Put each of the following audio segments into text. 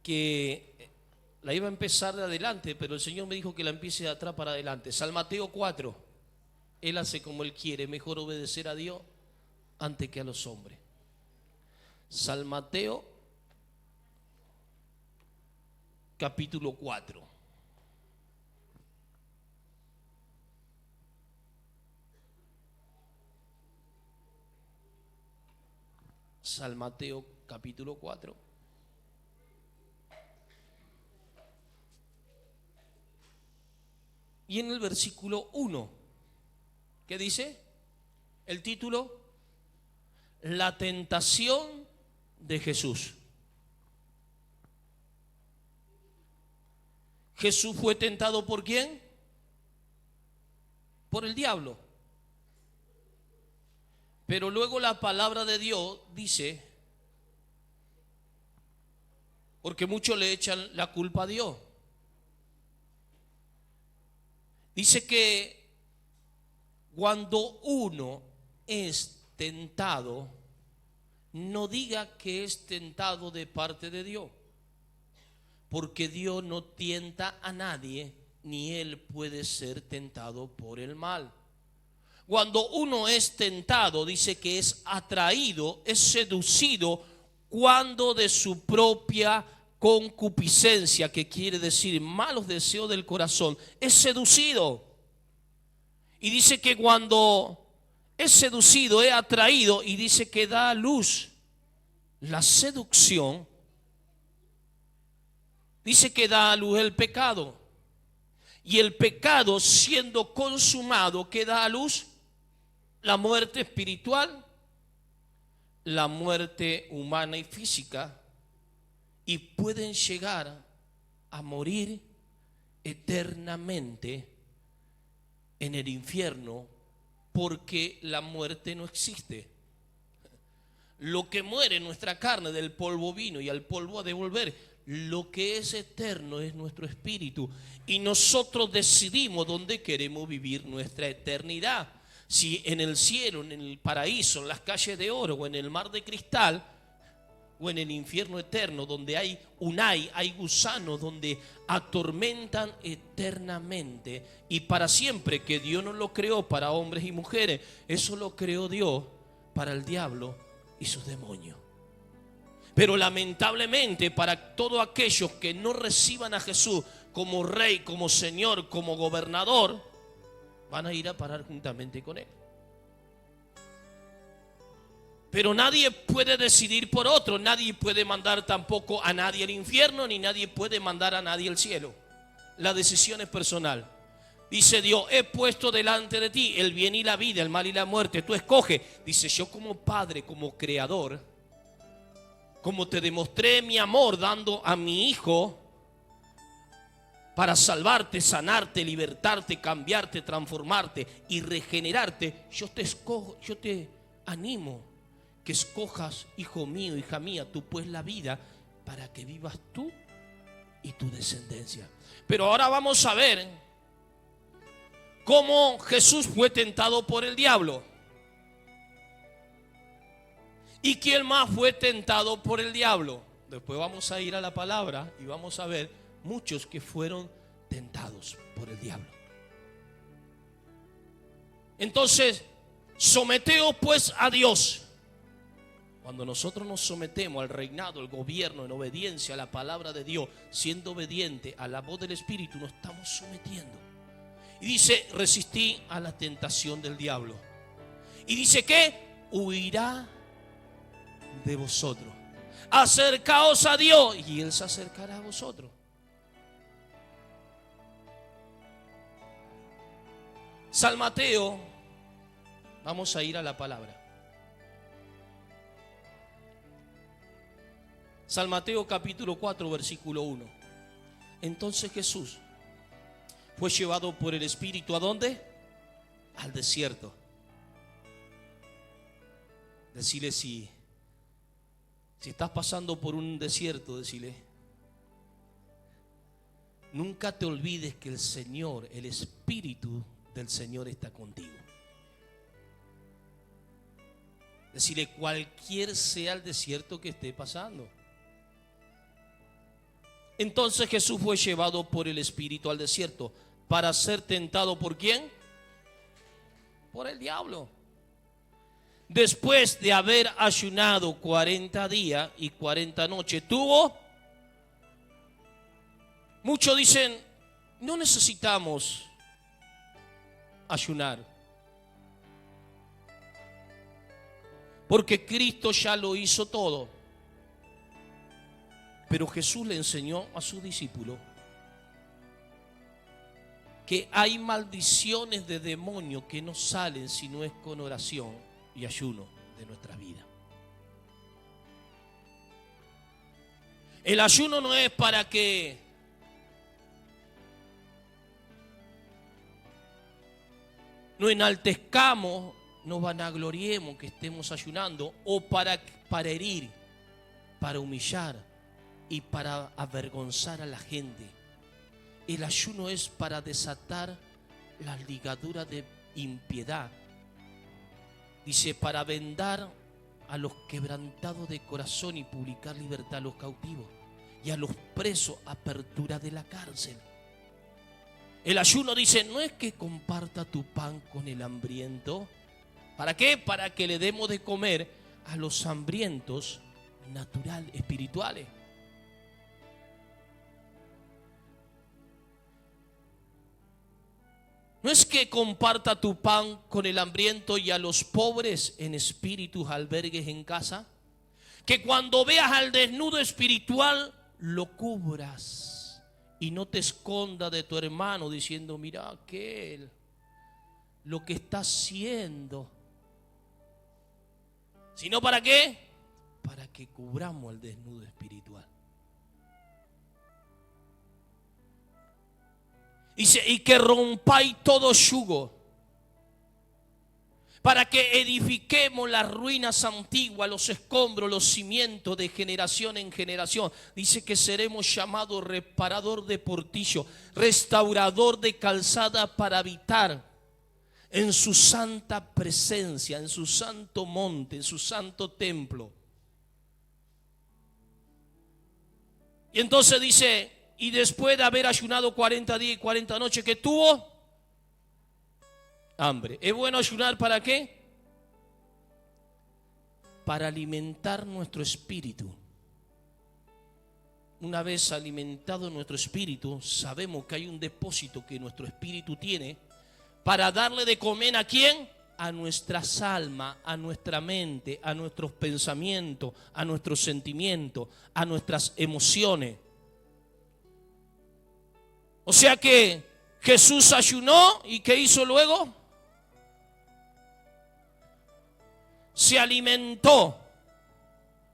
que la iba a empezar de adelante, pero el Señor me dijo que la empiece de atrás para adelante. San Mateo 4. Él hace como Él quiere, mejor obedecer a Dios antes que a los hombres. San Mateo capítulo 4. San Mateo capítulo 4. Y en el versículo 1, ¿qué dice? El título: La tentación de Jesús. Jesús fue tentado ¿por quién? Por el diablo. Pero luego la palabra de Dios dice, porque muchos le echan la culpa a Dios, dice que cuando uno es tentado, no diga que es tentado de parte de Dios, porque Dios no tienta a nadie, ni Él puede ser tentado por el mal. Cuando uno es tentado, dice que es atraído, es seducido cuando de su propia concupiscencia, que quiere decir malos deseos del corazón, es seducido. Y dice que cuando es seducido, es atraído, y dice que da a luz. La seducción dice que da a luz el pecado. Y el pecado, siendo consumado, que da a luz la muerte espiritual, la muerte humana y física, y pueden llegar a morir eternamente en el infierno, porque la muerte no existe. Lo que muere en nuestra carne, del polvo vino y al polvo ha de volver. Lo que es eterno es nuestro espíritu, y nosotros decidimos dónde queremos vivir nuestra eternidad. Si en el cielo, en el paraíso, en las calles de oro, o en el mar de cristal, o en el infierno eterno, donde hay hay gusanos, donde atormentan eternamente y para siempre, que Dios no lo creó para hombres y mujeres, eso lo creó Dios para el diablo y sus demonios. Pero lamentablemente, para todos aquellos que no reciban a Jesús como Rey, como Señor, como Gobernador, van a ir a parar juntamente con Él. Pero nadie puede decidir por otro. Nadie puede mandar tampoco a nadie al infierno, ni nadie puede mandar a nadie al cielo. La decisión es personal. Dice Dios: he puesto delante de ti el bien y la vida, el mal y la muerte. Tú escoge. Dice: yo como Padre, como Creador, como te demostré mi amor dando a mi Hijo para salvarte, sanarte, libertarte, cambiarte, transformarte y regenerarte, yo te escojo, yo te animo que escojas, hijo mío, hija mía, tú pues la vida, para que vivas tú y tu descendencia. Pero ahora vamos a ver cómo Jesús fue tentado por el diablo. ¿Y quién más fue tentado por el diablo? Después vamos a ir a la palabra y vamos a ver muchos que fueron tentados por el diablo. Entonces, someteos pues a Dios. Cuando nosotros nos sometemos al reinado, al gobierno, en obediencia a la palabra de Dios, siendo obediente a la voz del Espíritu, nos estamos sometiendo. Y dice: resistí a la tentación del diablo. Y dice que huirá de vosotros. Acercaos a Dios y Él se acercará a vosotros. San Mateo, vamos a ir a la palabra. San Mateo capítulo 4 versículo 1. Entonces Jesús fue llevado por el Espíritu ¿a dónde? Al desierto. Decile, si estás pasando por un desierto, decile: nunca te olvides que el Señor, el Espíritu del Señor está contigo. Decirle: cualquier sea el desierto que esté pasando, Entonces Jesús fue llevado por el Espíritu al desierto para ser tentado ¿por quién? Por el diablo. Después de haber ayunado 40 días y 40 noches, muchos dicen, no necesitamos ayunar, porque Cristo ya lo hizo todo. Pero Jesús le enseñó a sus discípulos que hay maldiciones de demonios que no salen si no es con oración y ayuno de nuestra vida. El ayuno no es para que no enaltezcamos, nos vanagloriemos que estemos ayunando, o para herir, para humillar y para avergonzar a la gente. El ayuno es para desatar las ligaduras de impiedad. Dice, para vendar a los quebrantados de corazón y publicar libertad a los cautivos, y a los presos apertura de la cárcel. El ayuno, dice, no es que comparta tu pan con el hambriento. ¿Para qué? Para que le demos de comer a los hambrientos natural, espirituales. No es que comparta tu pan con el hambriento y a los pobres en espíritu albergues en casa. Que cuando veas al desnudo espiritual lo cubras y no te escondas de tu hermano diciendo, mira aquel, lo que está haciendo. ¿Sino para qué? Para que cubramos el desnudo espiritual. Dice, y que rompáis todo yugo, para que edifiquemos las ruinas antiguas, los escombros, los cimientos de generación en generación. Dice que seremos llamados reparador de portillo, restaurador de calzada para habitar en su santa presencia, en su santo monte, en su santo templo. Y entonces dice, y después de haber ayunado 40 días y 40 noches, que tuvo hambre. ¿Es bueno ayunar para qué? Para alimentar nuestro espíritu. Una vez alimentado nuestro espíritu, sabemos que hay un depósito que nuestro espíritu tiene para darle de comer ¿a quién? A nuestras almas, a nuestra mente, a nuestros pensamientos, a nuestros sentimientos, a nuestras emociones. O sea que Jesús ayunó y ¿qué hizo luego? Se alimentó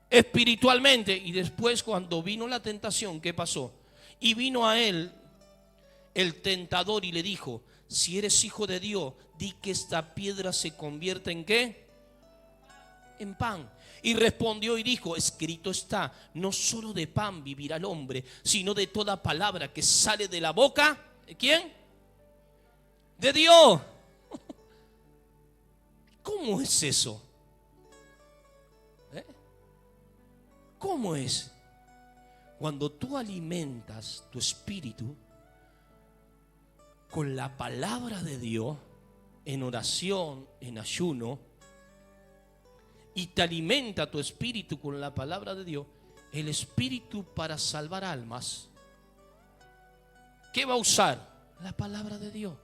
espiritualmente. Y después, cuando vino la tentación, ¿qué pasó? Y vino a él el tentador y le dijo, si eres hijo de Dios, di que esta piedra se convierta ¿en qué? En pan. Y respondió y dijo, escrito está, no solo de pan vivirá el hombre, sino de toda palabra que sale de la boca, ¿de quién? De Dios. ¿Cómo es eso? ¿Cómo es? Cuando tú alimentas tu espíritu con la palabra de Dios, en oración, en ayuno, y te alimenta tu espíritu con la palabra de Dios, el espíritu para salvar almas, ¿qué va a usar? La palabra de Dios.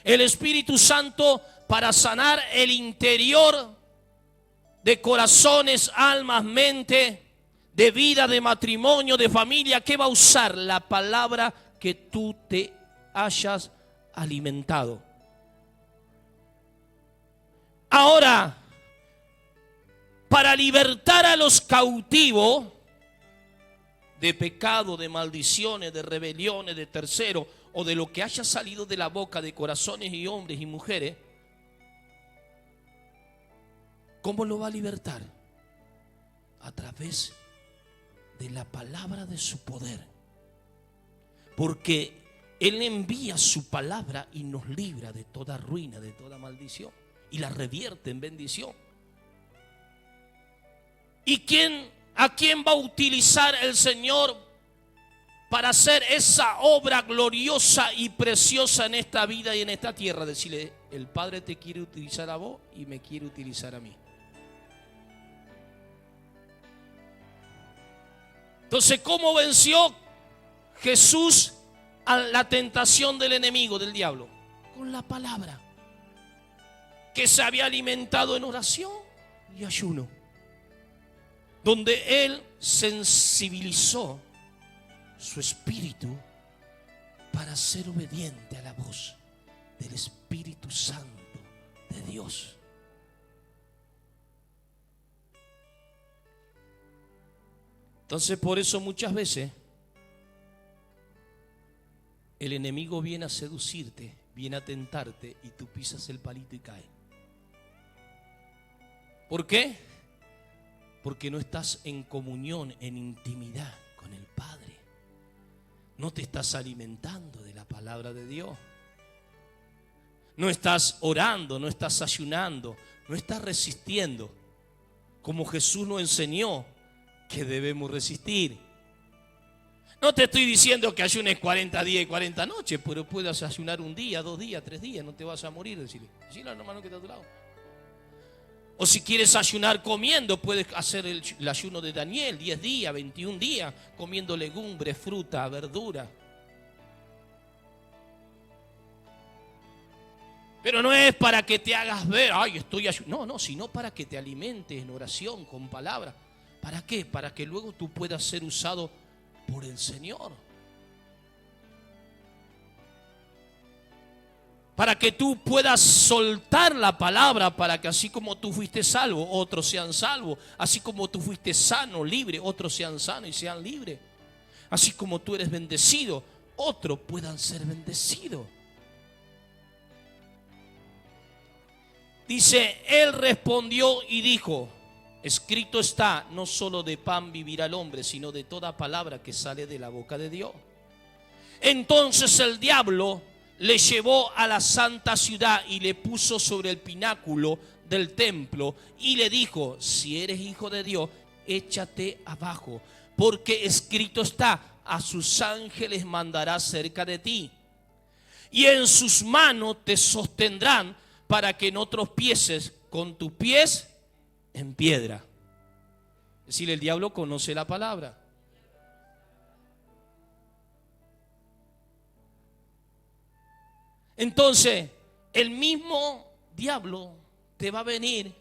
El Espíritu Santo para sanar el interior de corazones, almas, mente, de vida, de matrimonio, de familia. ¿Qué va a usar? La palabra que tú te hayas alimentado. Ahora, para libertar a los cautivos de pecado, de maldiciones, de rebeliones, de terceros, o de lo que haya salido de la boca de corazones y hombres y mujeres, ¿cómo lo va a libertar? A través de la palabra de su poder. Porque Él envía su palabra y nos libra de toda ruina, de toda maldición, y la revierte en bendición. ¿Y quién ¿A quién va a utilizar el Señor para hacer esa obra gloriosa y preciosa en esta vida y en esta tierra? Decirle, el Padre te quiere utilizar a vos y me quiere utilizar a mí. Entonces, ¿cómo venció Jesús a la tentación del enemigo, del diablo? Con la palabra, que se había alimentado en oración y ayuno, donde Él sensibilizó su espíritu para ser obediente a la voz del Espíritu Santo de Dios. Entonces, por eso muchas veces el enemigo viene a seducirte, viene a tentarte y tú pisas el palito y caes. ¿Por qué? Porque no estás en comunión, en intimidad con el Padre. No te estás alimentando de la palabra de Dios. No estás orando, no estás ayunando, no estás resistiendo como Jesús nos enseñó que debemos resistir. No te estoy diciendo que ayunes 40 días y 40 noches, pero puedas ayunar un día, 2 días, 3 días, no te vas a morir. Decirle al hermano que está a tu lado. O si quieres ayunar comiendo, puedes hacer el ayuno de Daniel, 10 días, 21 días, comiendo legumbres, fruta, verdura. Pero no es para que te hagas ver, ay, estoy ayunando. No, sino para que te alimentes en oración, con palabras. ¿Para qué? Para que luego tú puedas ser usado por el Señor. Para que tú puedas soltar la palabra, para que así como tú fuiste salvo, otros sean salvos. Así como tú fuiste sano, libre, otros sean sanos y sean libres. Así como tú eres bendecido, otros puedan ser bendecidos. Dice, Él respondió y dijo, escrito está, no solo de pan vivirá el hombre, sino de toda palabra que sale de la boca de Dios. Entonces el diablo le llevó a la santa ciudad y le puso sobre el pináculo del templo y le dijo, si eres hijo de Dios, échate abajo, porque escrito está, a sus ángeles mandará cerca de ti, y en sus manos te sostendrán para que no tropieces con tus pies en piedra. Es decir, el diablo conoce la palabra. Entonces, el mismo diablo te va a venir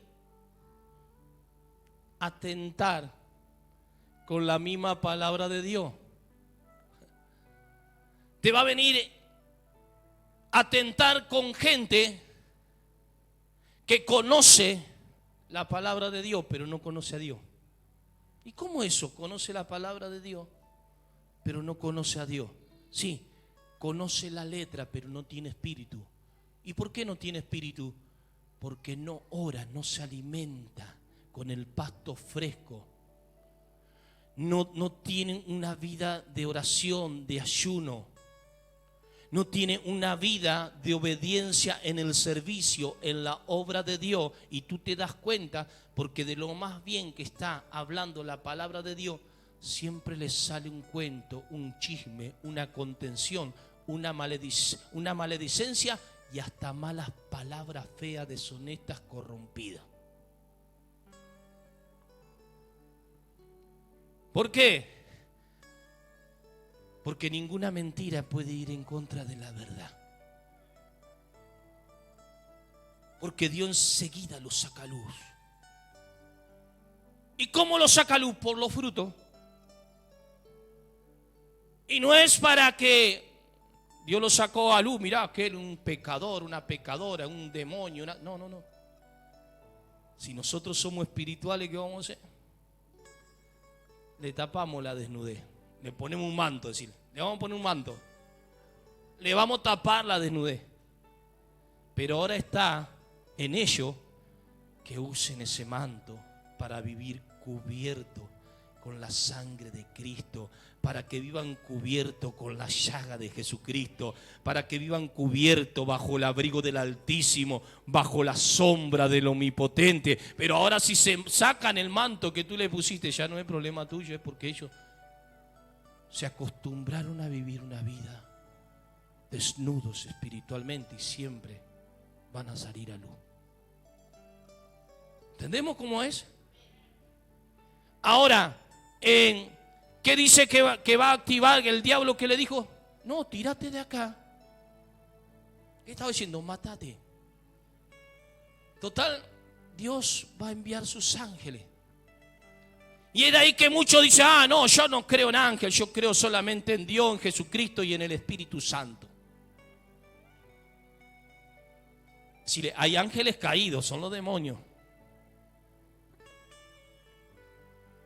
a tentar con la misma palabra de Dios. Te va a venir a tentar con gente que conoce la palabra de Dios, pero no conoce a Dios. ¿Y cómo eso? Conoce la palabra de Dios, pero no conoce a Dios. Sí, conoce la letra, pero no tiene espíritu. ¿Y por qué no tiene espíritu? Porque no ora, no se alimenta con el pasto fresco. No tienen una vida de oración, de ayuno. No tiene una vida de obediencia en el servicio, en la obra de Dios. Y tú te das cuenta porque de lo más bien que está hablando la palabra de Dios, siempre le sale un cuento, un chisme, una contención, una maledicencia y hasta malas palabras feas, deshonestas, corrompidas. ¿Por qué? Porque ninguna mentira puede ir en contra de la verdad. Porque Dios enseguida lo saca a luz. ¿Y cómo lo saca a luz? Por los frutos. Y no es para que Dios lo sacó a luz, mirá, que era un pecador, una pecadora, un demonio. No. Si nosotros somos espirituales, ¿qué vamos a hacer? Le tapamos la desnudez. Le ponemos un manto, decir, le vamos a poner un manto. Le vamos a tapar la desnudez. Pero ahora está en ellos que usen ese manto para vivir cubierto con la sangre de Cristo, para que vivan cubiertos con la llaga de Jesucristo, para que vivan cubiertos bajo el abrigo del Altísimo, bajo la sombra del Omnipotente. Pero ahora si se sacan el manto que tú le pusiste, ya no es problema tuyo, es porque ellos se acostumbraron a vivir una vida desnudos espiritualmente y siempre van a salir a luz. ¿Entendemos cómo es? Ahora, ¿qué dice que va a activar el diablo? Que le dijo, no, tírate de acá. ¿Qué estaba diciendo? Mátate. Total, Dios va a enviar sus ángeles. Y es de ahí que muchos dicen, no, yo no creo en ángel, yo creo solamente en Dios, en Jesucristo y en el Espíritu Santo. Si hay ángeles caídos, son los demonios.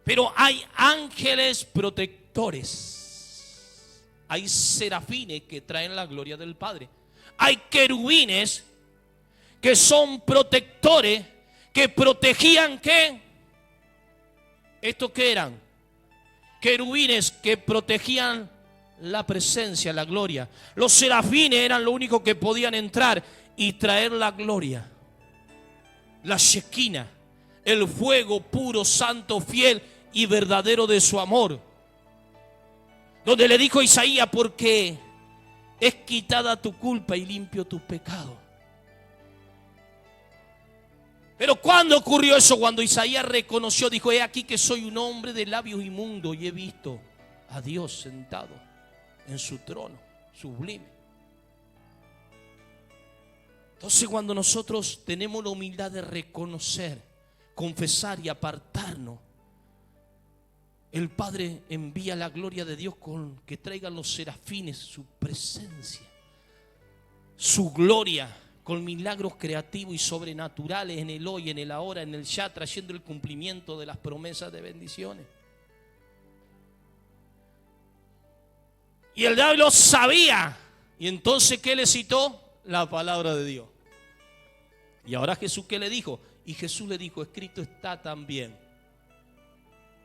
Pero hay ángeles protectores. Hay serafines que traen la gloria del Padre. Hay querubines que son protectores, que protegían ¿qué? ¿Estos qué eran? Querubines que protegían la presencia, la gloria. Los serafines eran lo único que podían entrar y traer la gloria, la Shekinah, el fuego puro, santo, fiel y verdadero de su amor. Donde le dijo a Isaías, porque es quitada tu culpa y limpio tus pecados. Pero ¿cuándo ocurrió eso? Cuando Isaías reconoció, dijo, he aquí que soy un hombre de labios inmundos y he visto a Dios sentado en su trono sublime. Entonces cuando nosotros tenemos la humildad de reconocer, confesar y apartarnos, el Padre envía la gloria de Dios con que traigan los serafines su presencia, su gloria, con milagros creativos y sobrenaturales en el hoy, en el ahora, en el ya, trayendo el cumplimiento de las promesas de bendiciones. Y el diablo sabía, y entonces ¿qué le citó? La palabra de Dios. Y ahora Jesús, ¿qué le dijo? Y Jesús le dijo, escrito está también.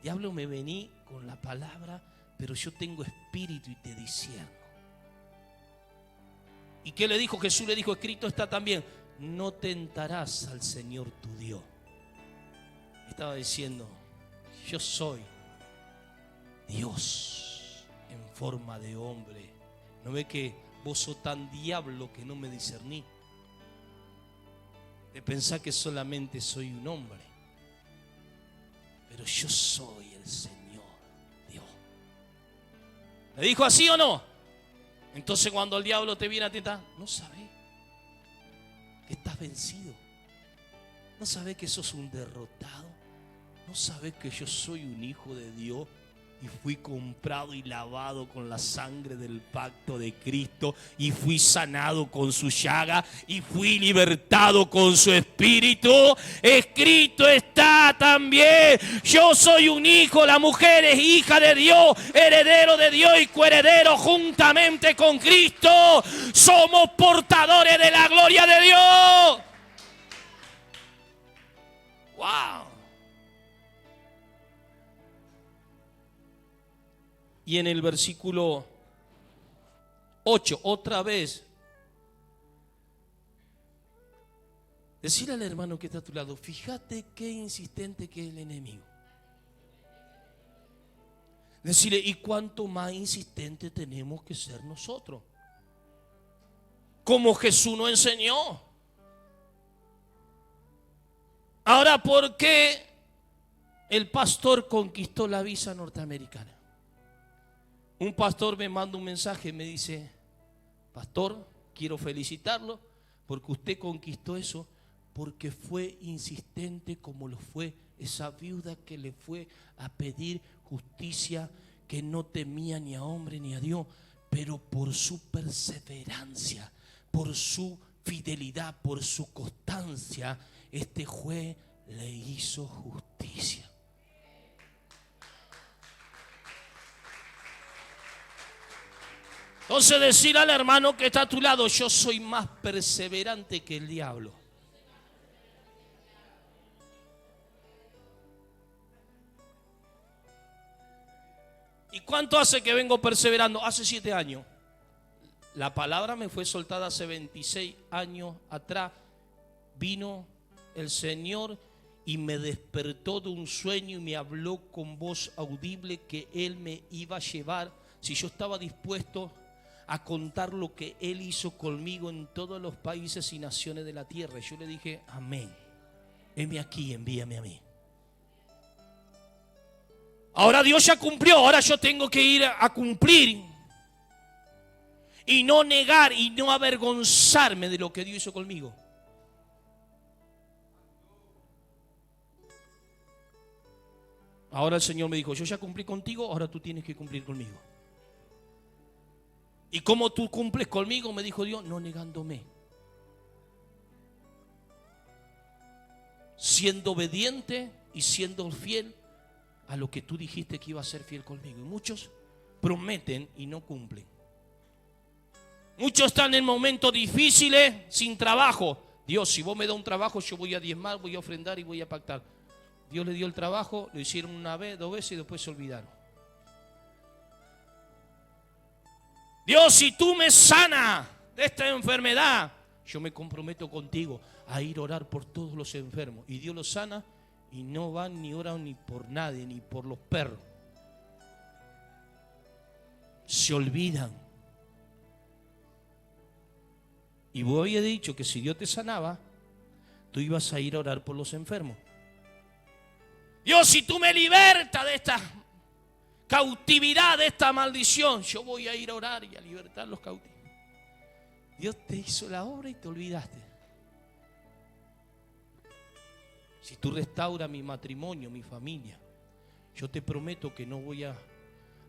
Diablo, me vení con la palabra, pero yo tengo espíritu y te discierno. ¿Y qué le dijo? Jesús le dijo, escrito está también, no tentarás al Señor tu Dios. Estaba diciendo, yo soy Dios en forma de hombre. ¿No ve que vos sos tan diablo que no me discerní? De pensar que solamente soy un hombre. Pero yo soy el Señor Dios. ¿Le dijo así o no? Entonces cuando el diablo te viene a tentar, no sabes que estás vencido. No sabes que sos un derrotado. No sabes que yo soy un hijo de Dios. Y fui comprado y lavado con la sangre del pacto de Cristo. Y fui sanado con su llaga. Y fui libertado con su espíritu. Escrito está también. Yo soy un hijo, la mujer es hija de Dios, heredero de Dios y coheredero juntamente con Cristo. Somos portadores de la gloria de Dios. ¡Wow! Y en el versículo 8, otra vez, decirle al hermano que está a tu lado, fíjate qué insistente que es el enemigo. Decirle, ¿y cuánto más insistente tenemos que ser nosotros? Como Jesús nos enseñó. Ahora, ¿por qué el pastor conquistó la visa norteamericana? Un pastor me manda un mensaje y me dice, pastor, quiero felicitarlo porque usted conquistó eso, porque fue insistente como lo fue esa viuda que le fue a pedir justicia, que no temía ni a hombre ni a Dios, pero por su perseverancia, por su fidelidad, por su constancia, este juez le hizo justicia. Entonces decir al hermano que está a tu lado, yo soy más perseverante que el diablo. ¿Y cuánto hace que vengo perseverando? Hace 7 años. La palabra me fue soltada hace 26 años atrás. Vino el Señor y me despertó de un sueño y me habló con voz audible que Él me iba a llevar, si yo estaba dispuesto a contar lo que Él hizo conmigo en todos los países y naciones de la tierra. Y yo le dije, amén. Heme aquí, envíame a mí. Ahora Dios ya cumplió, ahora yo tengo que ir a cumplir. Y no negar y no avergonzarme de lo que Dios hizo conmigo. Ahora el Señor me dijo, yo ya cumplí contigo, ahora tú tienes que cumplir conmigo. ¿Y cómo tú cumples conmigo? Me dijo Dios, no negándome. Siendo obediente y siendo fiel a lo que tú dijiste que iba a ser fiel conmigo. Y muchos prometen y no cumplen. Muchos están en momentos difíciles, sin trabajo. Dios, si vos me das un trabajo, yo voy a diezmar, voy a ofrendar y voy a pactar. Dios le dio el trabajo, lo hicieron una vez, 2 veces y después se olvidaron. Dios, si tú me sanas de esta enfermedad, yo me comprometo contigo a ir a orar por todos los enfermos. Y Dios los sana y no van ni oran ni por nadie, ni por los perros. Se olvidan. Y vos habías dicho que si Dios te sanaba, tú ibas a ir a orar por los enfermos. Dios, si tú me libertas de esta cautividad, de esta maldición, yo voy a ir a orar y a libertar los cautivos. Dios te hizo la obra y te olvidaste. Si tú restauras mi matrimonio, mi familia, yo te prometo que no voy a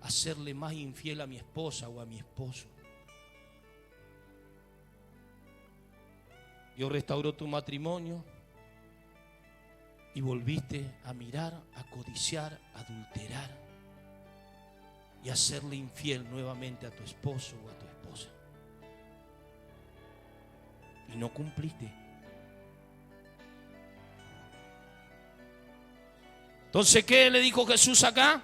hacerle más infiel a mi esposa o a mi esposo. Dios restauró tu matrimonio y volviste a mirar, a codiciar, a adulterar y a hacerle infiel nuevamente a tu esposo o a tu esposa. Y no cumpliste. Entonces, ¿qué le dijo Jesús acá?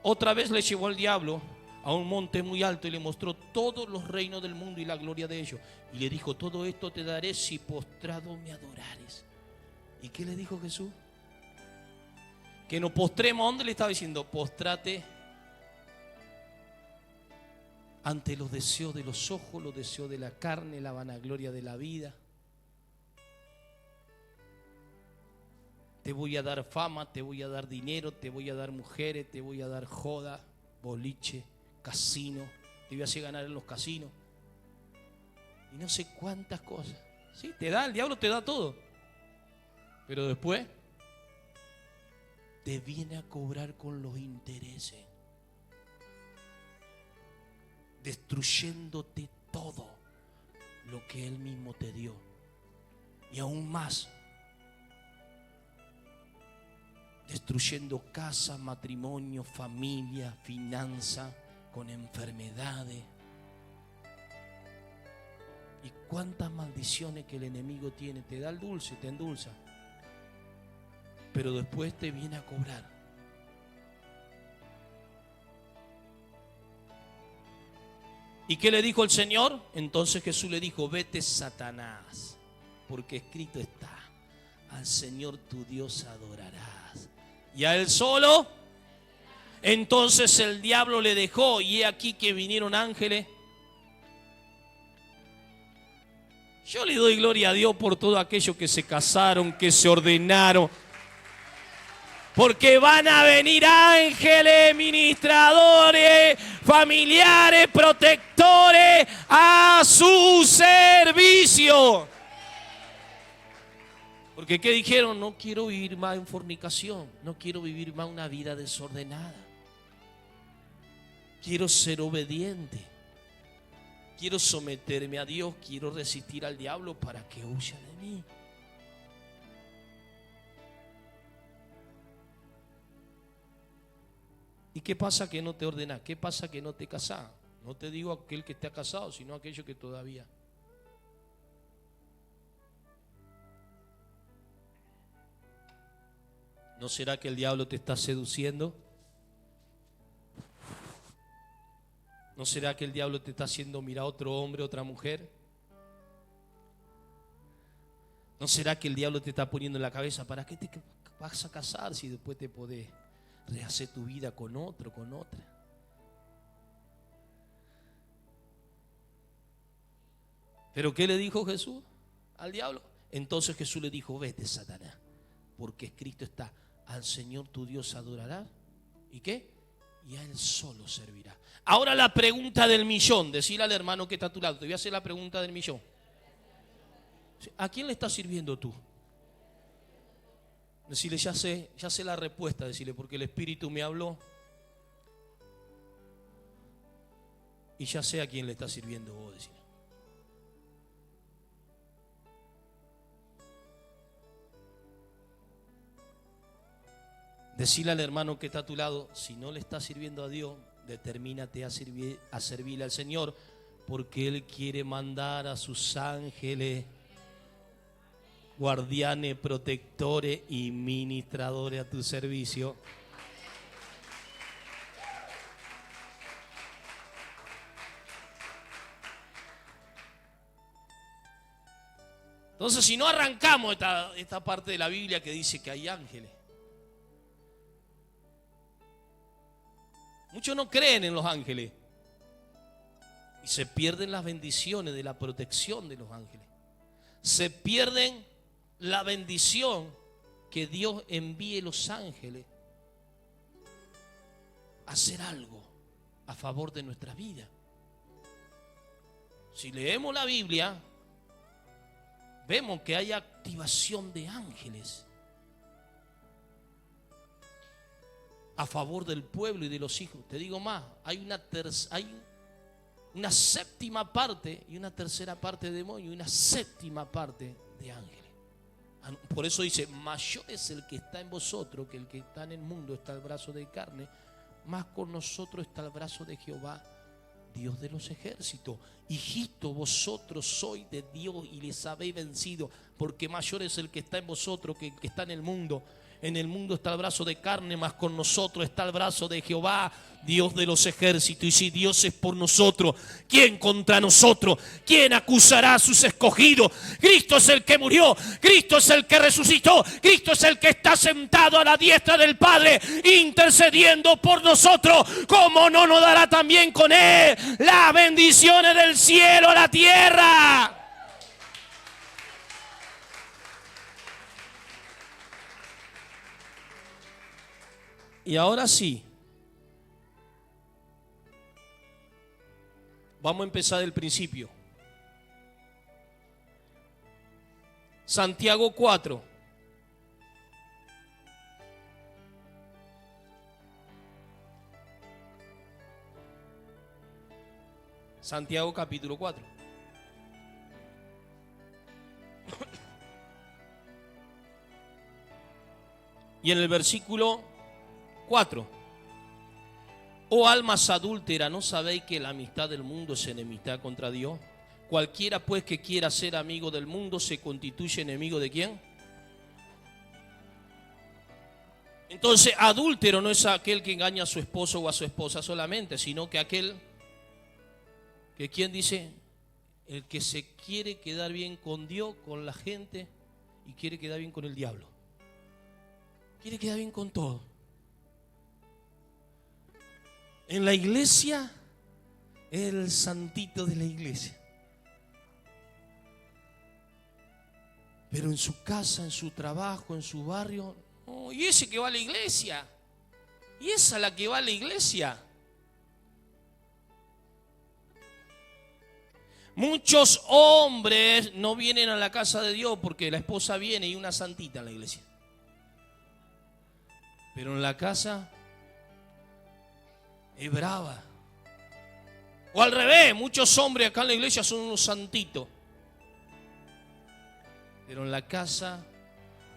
Otra vez le llevó al diablo a un monte muy alto y le mostró todos los reinos del mundo y la gloria de ellos. Y le dijo, todo esto te daré si postrado me adorares. ¿Y qué le dijo Jesús? Que nos postremos. ¿A dónde le estaba diciendo? Postrate ante los deseos de los ojos, los deseos de la carne, la vanagloria de la vida. Te voy a dar fama, te voy a dar dinero, te voy a dar mujeres, te voy a dar joda, boliche, casino. Te voy a hacer ganar en los casinos. Y no sé cuántas cosas. Sí, te da, el diablo te da todo. Pero después te viene a cobrar con los intereses, destruyéndote todo lo que Él mismo te dio. Y aún más, destruyendo casa, matrimonio, familia, finanza, con enfermedades. Y cuántas maldiciones que el enemigo tiene. Te da el dulce, te endulza, pero después te viene a cobrar. ¿Y qué le dijo el Señor? Entonces Jesús le dijo, vete Satanás, porque escrito está, al Señor tu Dios adorarás, y a Él solo. Entonces el diablo le dejó, y he aquí que vinieron ángeles. Yo le doy gloria a Dios por todo aquello que se casaron, que se ordenaron. Porque van a venir ángeles, ministradores, familiares, protectores a su servicio. Porque ¿qué dijeron? No quiero vivir más en fornicación, no quiero vivir más una vida desordenada. Quiero ser obediente, quiero someterme a Dios, quiero resistir al diablo para que huya de mí. ¿Y qué pasa que no te ordenás? ¿Qué pasa que no te casás? No te digo aquel que está casado, sino aquello que todavía. ¿No será que el diablo te está seduciendo? ¿No será que el diablo te está haciendo mirar a otro hombre, otra mujer? ¿No será que el diablo te está poniendo en la cabeza, ¿para qué te vas a casar si después te podés rehacer tu vida con otro, con otra? ¿Pero qué le dijo Jesús al diablo? Entonces Jesús le dijo: vete, Satanás, porque escrito está: al Señor tu Dios adorará. ¿Y qué? Y a Él solo servirá. Ahora la pregunta del millón. Decile al hermano que está a tu lado: te voy a hacer la pregunta del millón. ¿A quién le estás sirviendo tú? Decirle: ya sé la respuesta. Decirle: porque el Espíritu me habló y ya sé a quién le estás sirviendo vos. Decirle. Decile al hermano que está a tu lado: si no le estás sirviendo a Dios, determínate a servirle al Señor, porque Él quiere mandar a sus ángeles, guardianes, protectores y ministradores a tu servicio. Entonces, si no arrancamos esta parte de la Biblia que dice que hay ángeles. Muchos no creen en los ángeles y se pierden las bendiciones de la protección de los ángeles. Se pierden la bendición que Dios envíe los ángeles a hacer algo a favor de nuestra vida. Si leemos la Biblia, vemos que hay activación de ángeles a favor del pueblo y de los hijos. Te digo más, hay una séptima parte y una tercera parte de demonios y una séptima parte de ángeles. Por eso dice: mayor es el que está en vosotros que el que está en el mundo. Está el brazo de carne, más con nosotros está el brazo de Jehová, Dios de los ejércitos. Hijitos, vosotros sois de Dios y les habéis vencido, porque mayor es el que está en vosotros que el que está en el mundo. En el mundo está el brazo de carne, mas con nosotros está el brazo de Jehová, Dios de los ejércitos. Y si Dios es por nosotros, ¿quién contra nosotros? ¿Quién acusará a sus escogidos? Cristo es el que murió, Cristo es el que resucitó, Cristo es el que está sentado a la diestra del Padre, intercediendo por nosotros. ¿Cómo no nos dará también con Él las bendiciones del cielo a la tierra? Y ahora sí, vamos a empezar del principio. Santiago 4. Santiago capítulo 4. Y en el versículo 4. Oh almas adúlteras, ¿no sabéis que la amistad del mundo es enemistad contra Dios? Cualquiera pues que quiera ser amigo del mundo se constituye enemigo ¿de quién? Entonces, adúltero no es aquel que engaña a su esposo o a su esposa solamente, sino que aquel que, ¿quién dice? El que se quiere quedar bien con Dios, con la gente, y quiere quedar bien con el diablo. Quiere quedar bien con todo. En la iglesia es el santito de la iglesia. Pero en su casa, en su trabajo, en su barrio, oh, y ese que va a la iglesia, y esa la que va a la iglesia. Muchos hombres no vienen a la casa de Dios porque la esposa viene y una santita en la iglesia. Pero en la casa es brava. O al revés, muchos hombres acá en la iglesia son unos santitos. Pero en la casa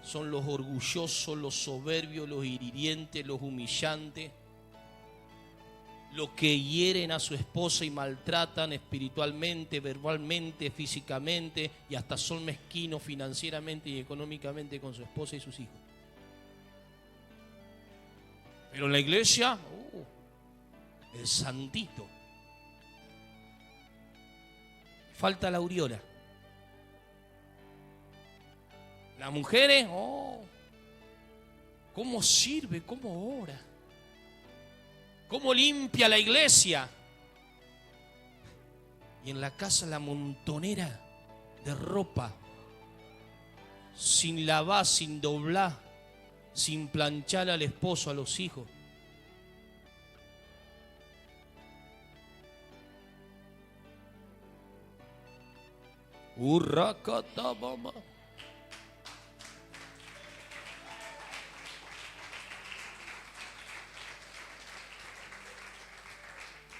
son los orgullosos, los soberbios, los hirientes, los humillantes, los que hieren a su esposa y maltratan espiritualmente, verbalmente, físicamente, y hasta son mezquinos financieramente y económicamente con su esposa y sus hijos. Pero en la iglesia, el santito. falta la aureola. Las mujeres, cómo sirve, cómo ora, cómo limpia la iglesia. Y en la casa la montonera de ropa, sin lavar, sin doblar, sin planchar al esposo, a los hijos. Urracatabama.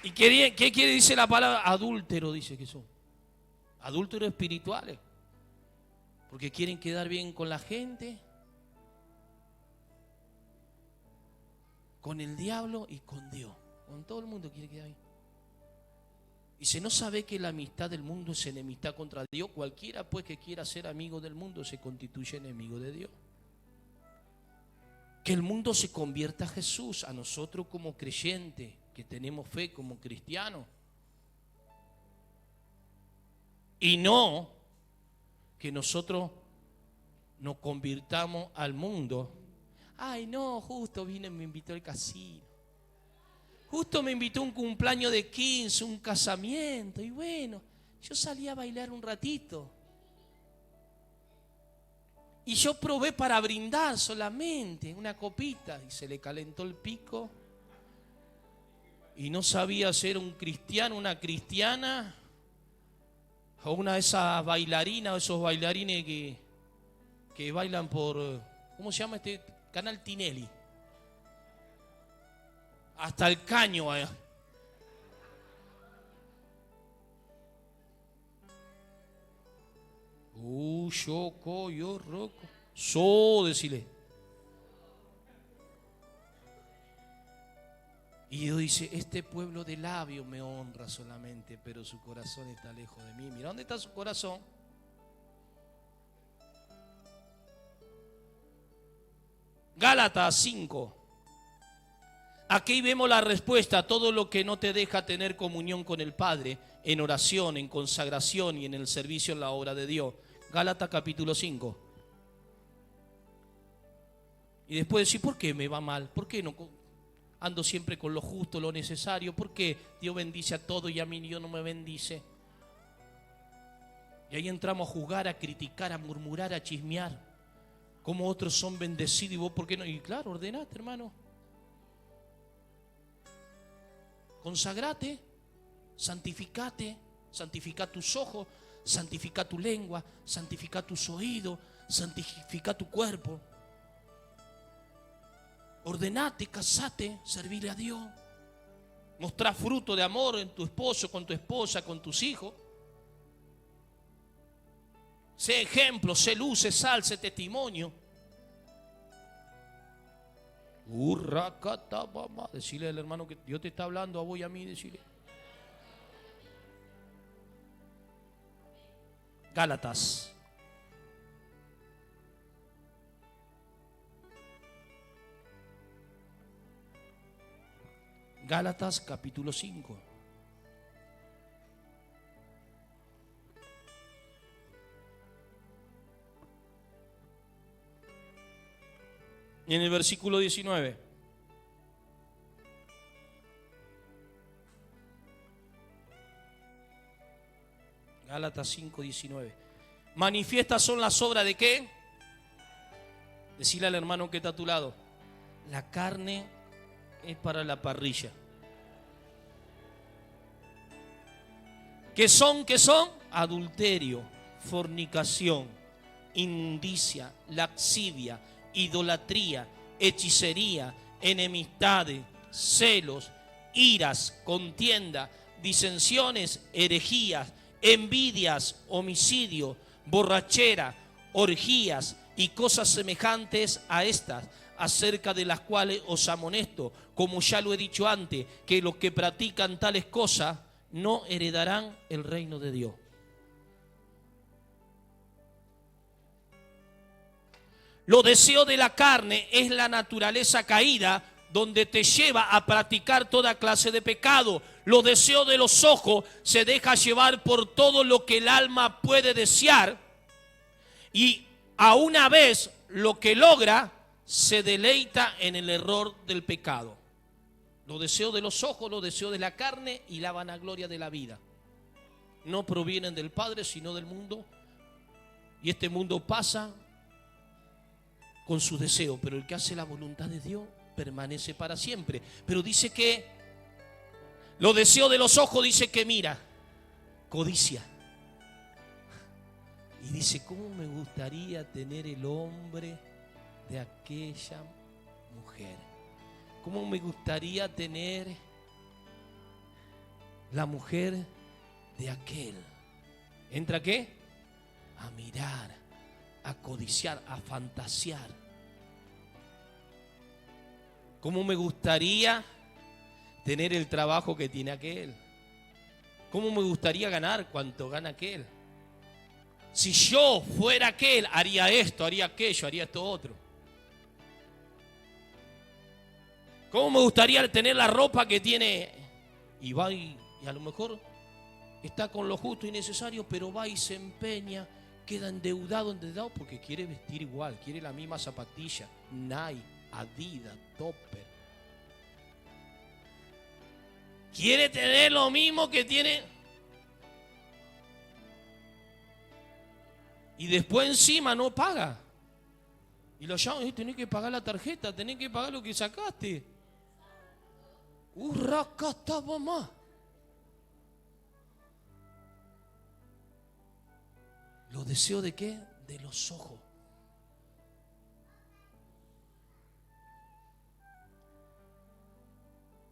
¿Y qué quiere decir la palabra? Adúltero, dice que son. Adúlteros espirituales. Porque quieren quedar bien con la gente, con el diablo y con Dios. Con todo el mundo quiere quedar bien. Y si no sabe que la amistad del mundo es enemistad contra Dios, cualquiera pues que quiera ser amigo del mundo se constituye enemigo de Dios. Que el mundo se convierta a Jesús, a nosotros como creyentes, que tenemos fe como cristianos. Y no que nosotros nos convirtamos al mundo. Ay, no, justo vino y me invitó al casino. Justo me invitó a un cumpleaños de 15, un casamiento. Y bueno, yo salí a bailar un ratito. Y yo probé para brindar solamente una copita. Y se le calentó el pico. Y no sabía ser un cristiano, una cristiana, o una de esas bailarinas o esos bailarines que bailan por, ¿cómo se llama este canal? Tinelli. Hasta el caño. Yo, yo, roco. Decile. Y Dios dice, este pueblo de labios me honra solamente, pero su corazón está lejos de mí. Mira, ¿dónde está su corazón? Gálatas 5. Aquí vemos la respuesta a todo lo que no te deja tener comunión con el Padre, en oración, en consagración y en el servicio en la obra de Dios. Gálatas capítulo 5. Y después decir, ¿por qué me va mal? ¿Por qué no ando siempre con lo justo, lo necesario? ¿Por qué Dios bendice a todo y a mí Dios no me bendice? Y ahí entramos a juzgar, a criticar, a murmurar, a chismear. Como otros son bendecidos y vos, ¿por qué no? Y claro, ordenate, hermano. Consagrate, santificate, santifica tus ojos, santifica tu lengua, santifica tus oídos, santifica tu cuerpo. Ordenate, casate, servirle a Dios. Mostrá fruto de amor en tu esposo, con tu esposa, con tus hijos. Sé ejemplo, sé luz, sé sal, sé testimonio. Decirle al hermano que Dios te está hablando a vos y a mí, decirle. Gálatas. Gálatas capítulo 5. Y en el versículo 19. Gálatas 5, 19. Manifiestas son las obras de ¿qué? Decirle al hermano que está a tu lado. La carne es para la parrilla. ¿Qué son? ¿Qué son? Adulterio, fornicación, inmundicia, laxivia, idolatría, hechicería, enemistades, celos, iras, contienda, disensiones, herejías, envidias, homicidio, borrachera, orgías y cosas semejantes a estas, acerca de las cuales os amonesto, como ya lo he dicho antes, que los que practican tales cosas no heredarán el reino de Dios. Los deseos de la carne es la naturaleza caída, donde te lleva a practicar toda clase de pecado. Los deseos de los ojos se deja llevar por todo lo que el alma puede desear, y a una vez lo que logra, se deleita en el error del pecado. Los deseos de los ojos, los deseos de la carne y la vanagloria de la vida no provienen del Padre, sino del mundo. Y este mundo pasa con sus deseos, pero el que hace la voluntad de Dios permanece para siempre. Pero dice que los deseos de los ojos, dice que mira, codicia. Y dice, ¿cómo me gustaría tener el hombre de aquella mujer? ¿Cómo me gustaría tener la mujer de aquel? ¿Entra qué? A mirar, a codiciar, a fantasear. ¿Cómo me gustaría tener el trabajo que tiene aquel? ¿Cómo me gustaría ganar cuanto gana aquel? Si yo fuera aquel, haría esto, haría aquello, haría esto otro. ¿Cómo me gustaría tener la ropa que tiene? Y va y a lo mejor está con lo justo y necesario, pero va y se empeña, queda endeudado porque quiere vestir igual, quiere la misma zapatilla, Nike, Adidas, Topper. Quiere tener lo mismo que tiene. Y después encima no paga. Y lo llaman, tenés que pagar la tarjeta, tenés que pagar lo que sacaste. Urracata mamá. ¿Los deseos de qué? De los ojos.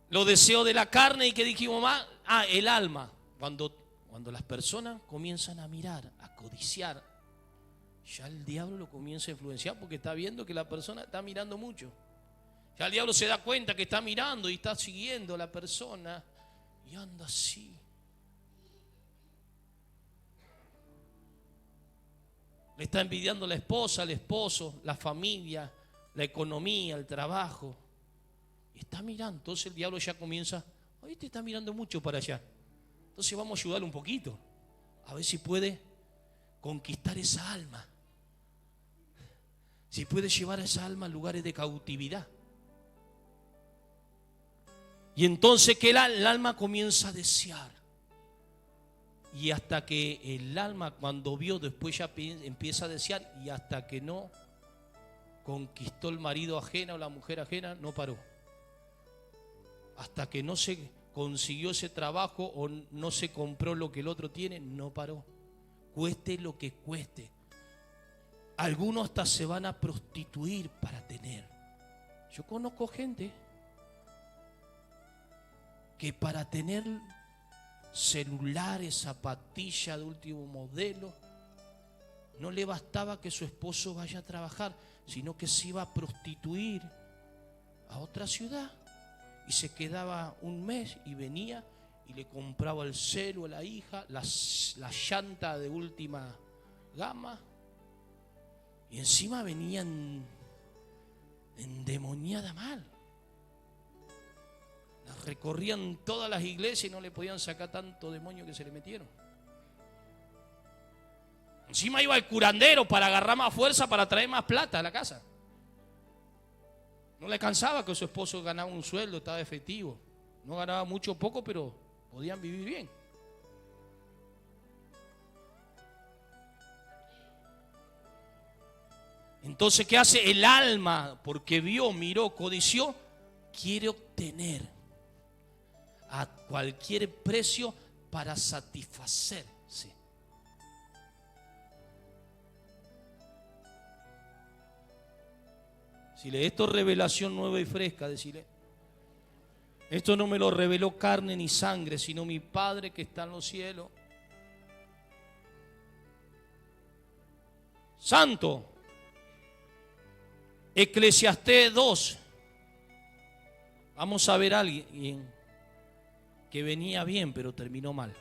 Los deseos de la carne, y que dijimos más, el alma. Cuando las personas comienzan a mirar, a codiciar, ya el diablo lo comienza a influenciar porque está viendo que la persona está mirando mucho. Ya el diablo se da cuenta que está mirando y está siguiendo a la persona y anda así. Le está envidiando la esposa, el esposo, la familia, la economía, el trabajo. Y está mirando. Entonces el diablo ya comienza, te está mirando mucho para allá. Entonces vamos a ayudarle un poquito. A ver si puede conquistar esa alma. Si puede llevar a esa alma a lugares de cautividad. Y entonces que el alma comienza a desear. Y hasta que el alma, cuando vio, después ya empieza a desear, y hasta que no conquistó el marido ajeno o la mujer ajena, no paró. Hasta que no se consiguió ese trabajo o no se compró lo que el otro tiene, no paró. Cueste lo que cueste. Algunos hasta se van a prostituir para tener. Yo conozco gente que para tener celulares, zapatillas de último modelo, no le bastaba que su esposo vaya a trabajar, sino que se iba a prostituir a otra ciudad y se quedaba un mes y venía y le compraba el celu a la hija, la llanta de última gama, y encima venían endemoniada mal. Recorrían todas las iglesias y no le podían sacar tanto demonio que se le metieron. Encima iba el curandero para agarrar más fuerza, para traer más plata a la casa. No le cansaba que su esposo ganaba un sueldo, estaba efectivo. No ganaba mucho o poco, pero podían vivir bien. Entonces, ¿qué hace el alma? Porque vio, miró, codició, quiere obtener a cualquier precio para satisfacerse. Decirle, esto es revelación nueva y fresca, decirle. Esto no me lo reveló carne ni sangre, sino mi Padre que está en los cielos. Santo. Eclesiastés 2. Vamos a ver a alguien que venía bien, pero terminó mal.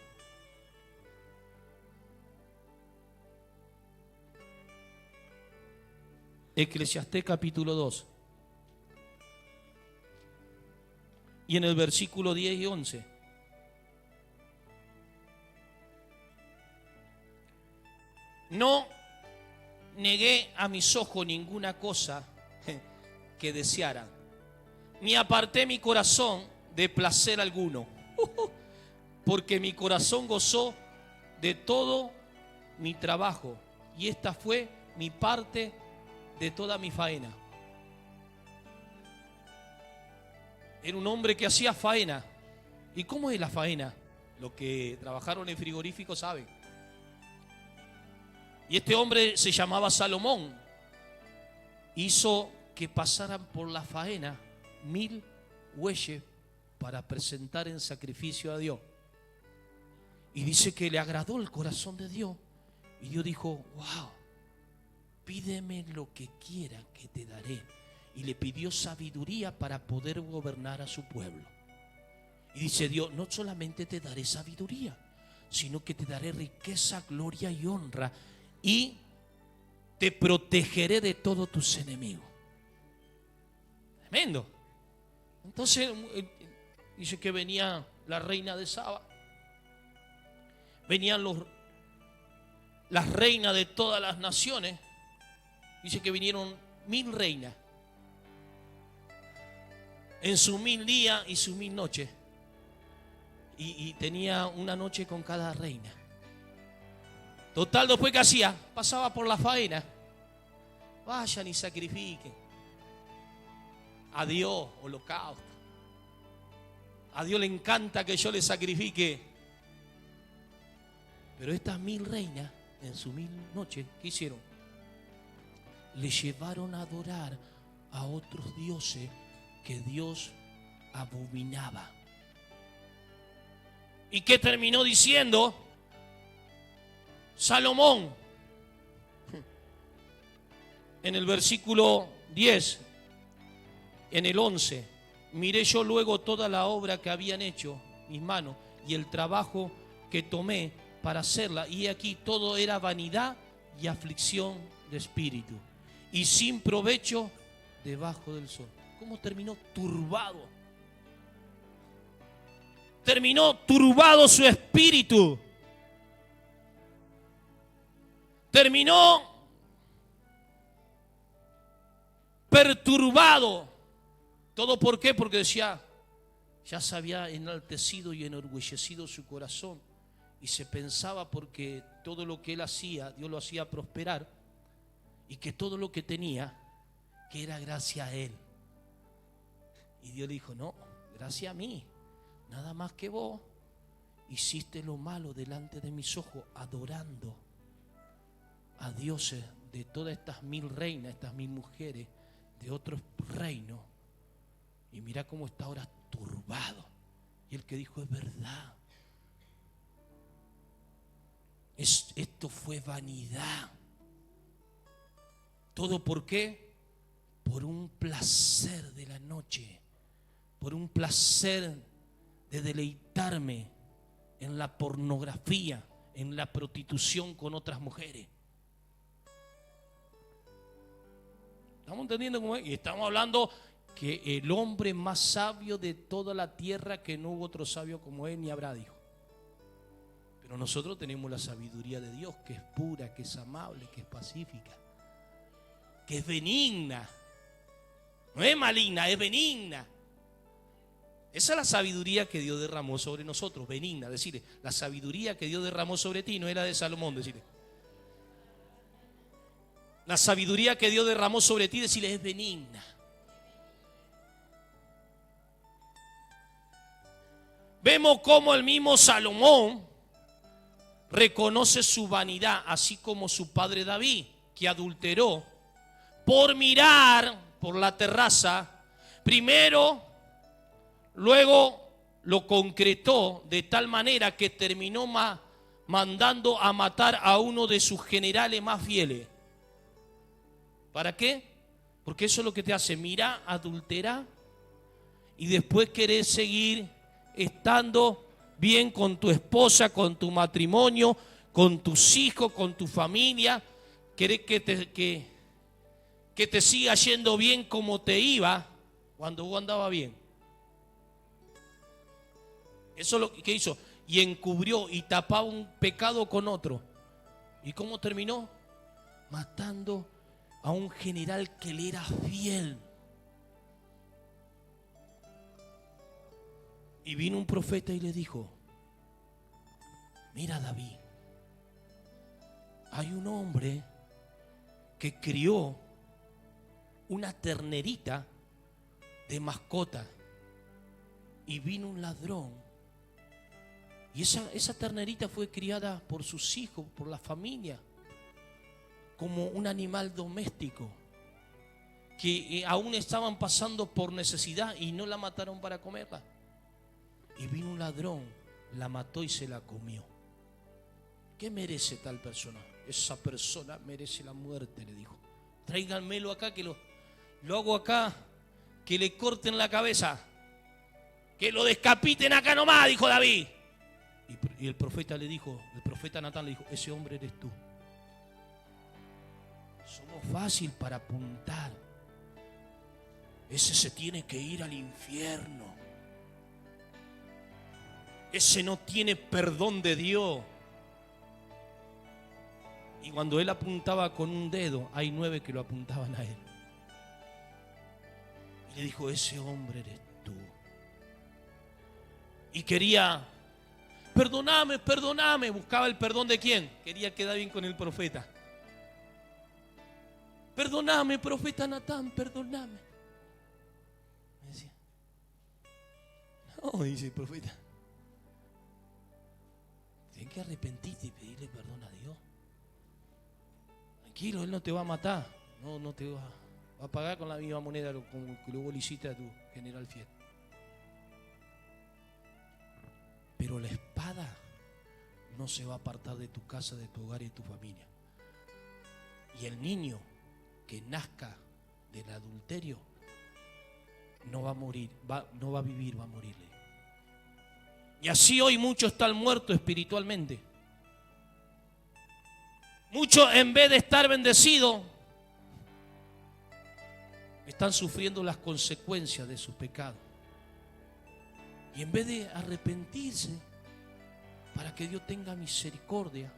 Eclesiastés capítulo 2. y en el versículo 10 y 11. No negué a mis ojos ninguna cosa que desearan, ni aparté mi corazón de placer alguno, porque mi corazón gozó de todo mi trabajo, y esta fue mi parte de toda mi faena. Era un hombre que hacía faena. ¿Y cómo es la faena? Los que trabajaron en frigorífico saben. Y este hombre se llamaba Salomón. Hizo que pasaran por la faena 1000 bueyes para presentar en sacrificio a Dios. Y dice que le agradó el corazón de Dios. Y Dios dijo, wow, pídeme lo que quiera que te daré. Y le pidió sabiduría para poder gobernar a su pueblo. Y dice Dios, no solamente te daré sabiduría, sino que te daré riqueza, gloria y honra. Y te protegeré de todos tus enemigos. Tremendo. Entonces dice que venía la reina de Saba. Venían las reinas de todas las naciones. Dice que vinieron 1000 reinas. En sus 1000 días y sus 1000 noches. Y tenía una noche con cada reina. Total, después que hacía, pasaba por la faena. Vayan y sacrifiquen. A Dios, holocausto. A Dios le encanta que yo le sacrifique. Pero estas 1000 reinas, en sus 1000 noches, ¿qué hicieron? Le llevaron a adorar a otros dioses que Dios abominaba. ¿Y qué terminó diciendo Salomón? En el versículo 10, en el 11, miré yo luego toda la obra que habían hecho mis manos y el trabajo que tomé para hacerla, y aquí todo era vanidad y aflicción de espíritu, y sin provecho debajo del sol. ¿Cómo terminó? Turbado. Terminó turbado su espíritu. Terminó perturbado. ¿Todo por qué? Porque decía, ya se había enaltecido y enorgullecido su corazón. Y se pensaba porque todo lo que él hacía, Dios lo hacía prosperar. Y que todo lo que tenía, que era gracias a él. Y Dios le dijo, no, gracias a mí. Nada más que vos hiciste lo malo delante de mis ojos, adorando a dioses de todas estas 1000 reinas, estas 1000 mujeres de otros reinos. Y mira cómo está ahora turbado. Y el que dijo, es verdad. Esto fue vanidad. ¿Todo por qué? Por un placer de la noche. Por un placer de deleitarme en la pornografía, en la prostitución con otras mujeres. ¿Estamos entendiendo cómo es? Y estamos hablando que el hombre más sabio de toda la tierra, que no hubo otro sabio como él, ni habrá, dijo. Pero nosotros tenemos la sabiduría de Dios, que es pura, que es amable, que es pacífica, que es benigna. No es maligna, es benigna. Esa es la sabiduría que Dios derramó sobre nosotros, benigna. Decirle, la sabiduría que Dios derramó sobre ti no era de Salomón, decirle. La sabiduría que Dios derramó sobre ti, decirle, es benigna. Vemos cómo el mismo Salomón reconoce su vanidad, así como su padre David, que adulteró por mirar por la terraza. Primero, luego lo concretó de tal manera que terminó mandando a matar a uno de sus generales más fieles. ¿Para qué? Porque eso es lo que te hace mirar, adulterar y después querer seguir estando bien con tu esposa, con tu matrimonio, con tus hijos, con tu familia. Querés que te siga yendo bien como te iba cuando vos andabas bien. Eso es lo que hizo. Y encubrió y tapaba un pecado con otro. ¿Y cómo terminó? Matando a un general que le era fiel. Y vino un profeta y le dijo: mira, David, hay un hombre que crió una ternerita de mascota y vino un ladrón. Y esa ternerita fue criada por sus hijos, por la familia, como un animal doméstico, que aún estaban pasando por necesidad y no la mataron para comerla. Y vino un ladrón, la mató y se la comió. ¿Qué merece tal persona? Esa persona merece la muerte, le dijo. Tráiganmelo acá, que lo hago acá, que le corten la cabeza, que lo descapiten acá nomás, dijo David. Y el profeta le dijo, el profeta Natán le dijo: ese hombre eres tú. Somos fácil para apuntar. Ese se tiene que ir al infierno. Ese no tiene perdón de Dios. Y cuando él apuntaba con un dedo, hay 9 que lo apuntaban a él. Y le dijo: ese hombre eres tú. Y quería: perdóname, perdóname. Buscaba el perdón de quién. Quería quedar bien con el profeta. Perdóname, profeta Natán, perdóname. Me decía: no, dice el profeta, tienes que arrepentirte y pedirle perdón a Dios. Tranquilo, Él no te va a matar. No te va a pagar con la misma moneda como que luego le hiciste a tu general fiel. Pero la espada no se va a apartar de tu casa, de tu hogar y de tu familia. Y el niño que nazca del adulterio no va a morir, no va a vivir, va a morirle. Y así hoy muchos están muertos espiritualmente. Muchos, en vez de estar bendecidos, están sufriendo las consecuencias de sus pecados. Y en vez de arrepentirse para que Dios tenga misericordia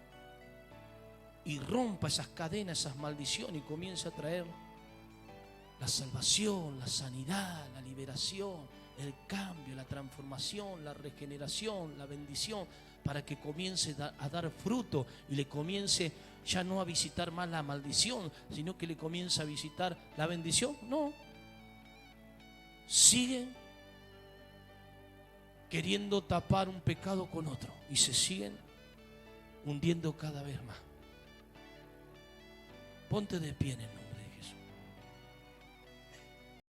y rompa esas cadenas, esas maldiciones, y comience a traer la salvación, la sanidad, la liberación, el cambio, la transformación, la regeneración, la bendición, para que comience a dar fruto y le comience ya no a visitar más la maldición, sino que le comience a visitar la bendición. No, siguen queriendo tapar un pecado con otro y se siguen hundiendo cada vez más. Ponte de pie en el nombre.